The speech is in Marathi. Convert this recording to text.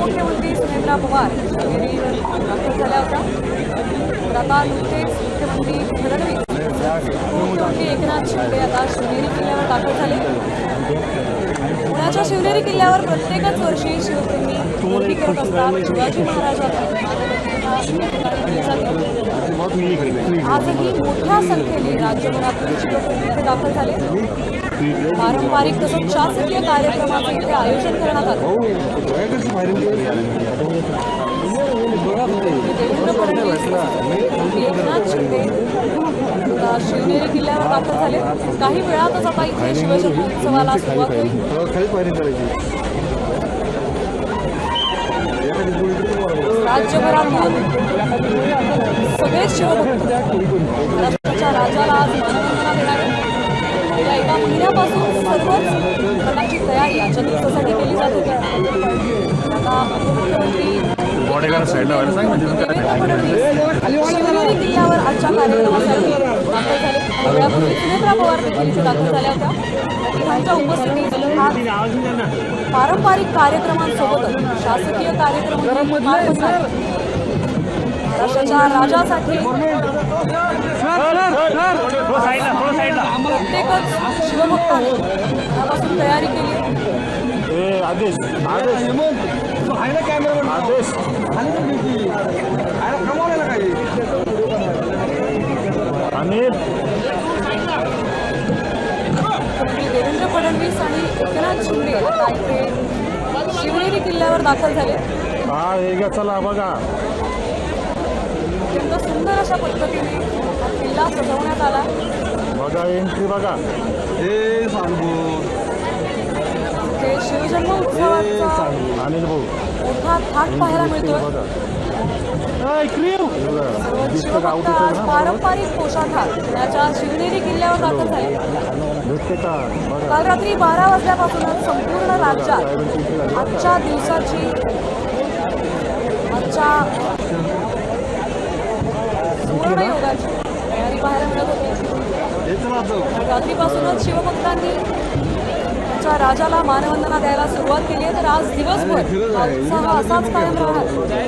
उपमुख्यमंत्री सुनेत्रा पवार शिवनेरीवर दाखल झाल्या होत्या। तर आता नुकतेच मुख्यमंत्री फडणवीस उपमुख्यमंत्री एकनाथ शिंदे आता शिवनेरी किल्ल्यावर दाखल झाले। पुण्याच्या शिवनेरी किल्ल्यावर प्रत्येकच वर्षी शिवप्रेमी गर्दी करत असतात। शिवाजी महाराजांना आजही मोठ्या संख्येने राज्यभरातून शिवप्रेमी इथे दाखल झाले। पारंपरिक तसंच शासकीय कार्यक्रमाचे इथे आयोजन करण्यात आले। देवेंद्र फडणवीस एकनाथ शिंदे आता शिवनेरी किल्ल्यावर दाखल झाले। काही वेळातच आता इथे शिवजन्मोत्सवाला सुरुवात होईल। राज्यभरातून सगळे शिवभक्त महाराष्ट्राच्या राजाला आज मानवंदना देणार आहेत। गेल्या एका महिन्यापासून सर्वच प्रकारची तयारी आजच्या दिवसासाठी केली जात होती। आता उपमुख्यमंत्री शिवनेरी किल्ल्यावर आजच्या कार्यक्रमासाठी दाखल झाले। वेळापूर्वी सुनेत्रा पवार देखील इथे दाखल झाल्या होत्या। त्यांच्या उपस्थितीत पारंपरिक कार्यक्रमांसोबतच शासकीय कार्यक्रम महाराष्ट्राच्या राजासाठी प्रत्येकच शिवभक्तांनी त्यापासून तयारी केली। देवेंद्र फडणवीस आणि एकनाथ शिंदे आता इथे शिवनेरी किल्ल्यावर दाखल झाले। चला बघा, अत्यंत सुंदर अशा पद्धतीने हा किल्ला सजवण्यात आला। बघा एंट्री बघा, इथे शिवजन्मोत्सवाचा मोठा थाट पाहायला मिळतोय। शिवभक्त आज पारंपरिक पोशाखात पुण्याच्या शिवनेरी किल्ल्यावर दाखल झाले। काल रात्री 12 वाजल्यापासूनच संपूर्ण राज्यात आजच्या दिवसाची सुवर्णयोगाची तयारी पाहायला मिळत होती। रात्रीपासूनच शिवभक्तांनी त्यांच्या राजाला मानवंदना द्यायला सुरुवात केली आहे। तर आज दिवसभर हा उत्साह असाच कायम राहणार।